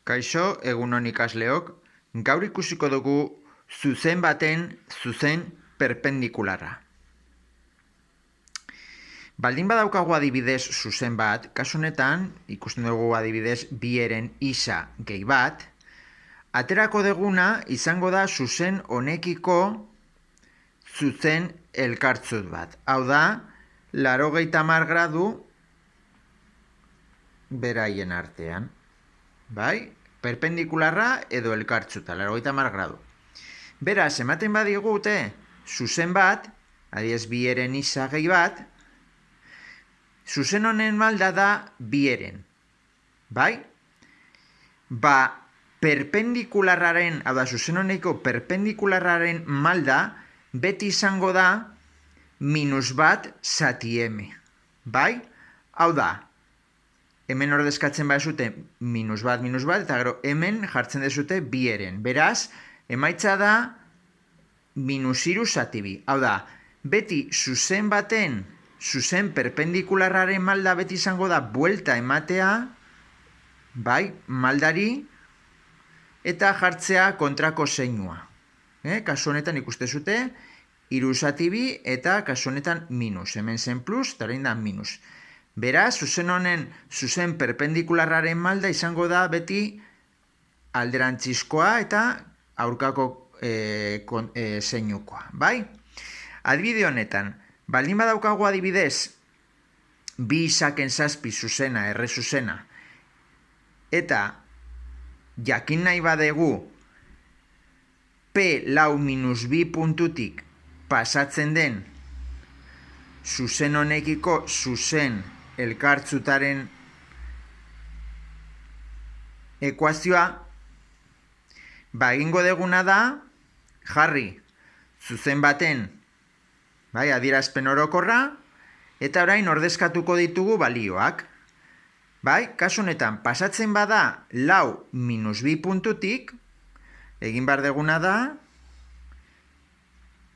Kaixo, egunon ikasleok, gaur ikusiko dugu zuzen baten zuzen perpendikularra. Baldin badaukagu adibidez zuzen bat, kasu honetan ikusten dugu adibidez bieren isa gehi bat, aterako duguna izango da zuzen honekiko zuzen elkartzut bat. Hau da, 80 gradu beraien artean. Bai? Perpendikularra edo elkartzuta, 80 gradu. Beraz, ematen badigute, zuzen bat, adibidez bieren isa gehi bat, zuzen honen malda da bieren. Bai? Perpendikularraren, hau da, zuzen honeko perpendikularraren malda, beti izango da -1 zati m. Bai? Hau da, hemen ordezkatzen badezute -1, eta gero hemen jartzen dezute bieren. Beraz, emaitza da -3 zati bi. Hau da, beti zuzen baten, zuzen perpendikularraren malda beti izango da buelta ematea, bai, maldari, eta jartzea kontrako zeinua. Kasu honetan ikuste zute, 3 zati bi, eta kasu honetan minus. Hemen zen plus, eta orain da minus. Beraz, zuzen honen, zuzen perpendikularraren malda izango da beti alderantzizkoa eta aurkako zeinukoa, bai? Adibide honetan, baldin badaukagu adibidez, bi izaken zazpi zuzena, erre zuzena, eta jakin nahi badegu P-2 puntutik pasatzen den zuzen honekiko zuzen elkartzutaren ekuazioa, egingo deguna da, jarri zuzen baten, bai, adierazpen orokorra, eta orain ordezkatuko ditugu balioak. Bai, kasu honetan, pasatzen bada 4 puntutik, egin behar deguna da,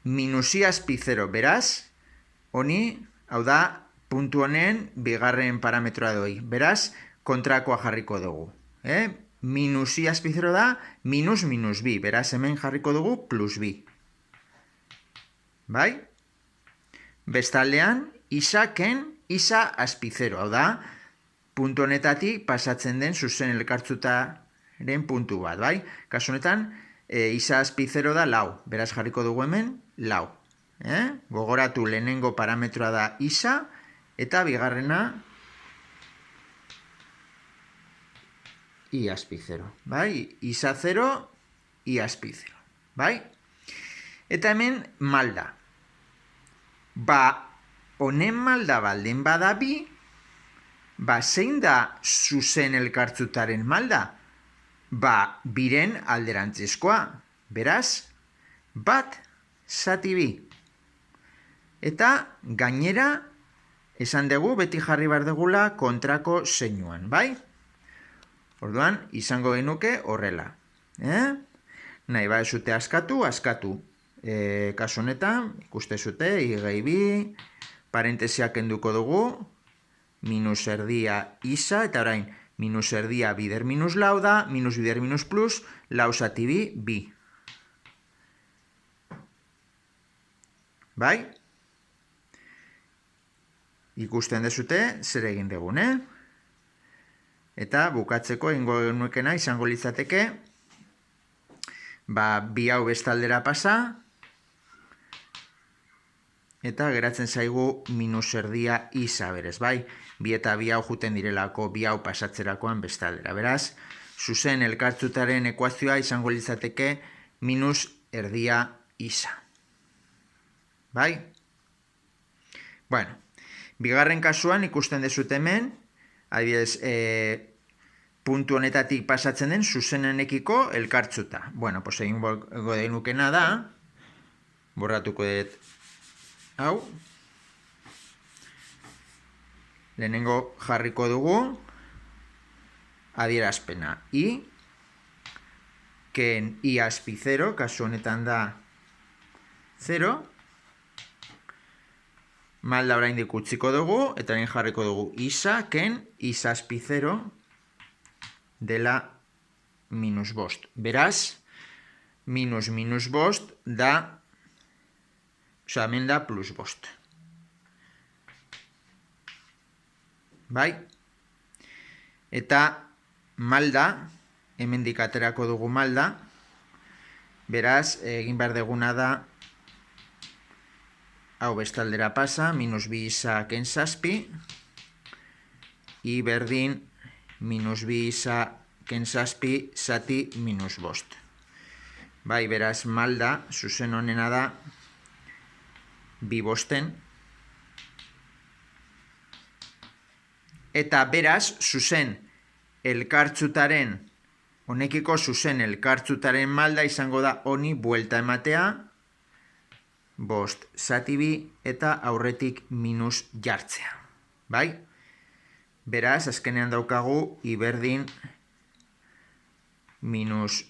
-i(0), beraz, honi, hau da, puntu honen bigarren parametroa doi. Beraz, kontrakoa jarriko dugu. -i(0) da, -bi. Beraz, hemen jarriko dugu +bi. Bai? Bestaldean, isa(0), hau da, puntu honetatik pasatzen den zuzen elkartzutaren puntu bat, bai? Kasu honetan, isa(0) da 4. Beraz, jarriko dugu hemen 4. Gogoratu, lehenengo parametroa da isa, eta bigarrena i(0), bai? Isa 0, i(0), bai? Eta hemen malda. Honen malda baldin bada bi, zein da zuzen elkartzutaren malda? Biren alderantzizkoa. Beraz, 1 zati bi. Eta gainera, esan dugu, beti jarri behar dugula kontrako zeinuan, bai? Orduan, izango genuke horrela. Nahi badezute askatu. Kasu honetan, ikuste zute, i gehi bi, parentesiak kenduko dugu, minus erdia isa, eta orain, minus erdia bider minus lau da, minus bider minus plus, 4 zati bi, bi. Bai? Ikusten dezute, zer egin dugun, Eta bukatzeko egingo genuekena izango litzateke, bi hau bestaldera pasa, eta geratzen zaigu minus erdia isa berez, bai? Bi eta bi hau juten direlako, bi hau pasatzerakoan bestaldera. Beraz, zuzen elkartzutaren ekuazioa izango litzateke minus erdia isa. Bai? Bueno, bigarren kasuan ikusten dezut hemen, adibidez, puntu honetatik pasatzen den zuzenenekiko elkartzuta. Bueno, pues egingo denukena da, borratuko dut hau, lehenengo jarriko dugu adierazpena i, ken i(0), kasu honetan da 0, malda oraindik utziko dugu, eta orain jarriko dugu isa, ken i(0) dela minus bost. Beraz, minus bost da, hemen da plus bost. Bai? Eta malda, hemendik aterako dugu malda, beraz, egin behar deguna da, hau bestaldera pasa, minus bi isa ken zazpi, i berdin minus bi isa ken zazpi zati minus bost. Bai, beraz, malda, zuzen honena da, bi bosten, eta beraz, zuzen elkartzutaren, honekiko zuzen elkartzutaren malda izango da honi buelta ematea, bost zati bi eta aurretik minus jartzea. Bai? Beraz, azkenean daukagu iberdin minus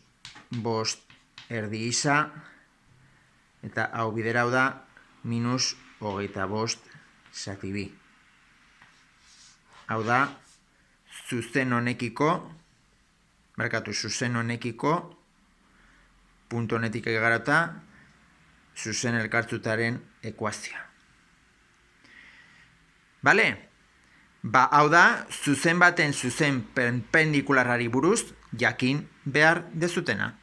bost erdi isa, eta hau biderau da minus hogeita bost zati bi. Hau da, zuzen honekiko, zuzen honekiko, puntu honetik egarata, zuzen elkartzutaren ekuazioa. Bale? Hau da, zuzen baten zuzen perpendikularrari buruz jakin behar dezutena.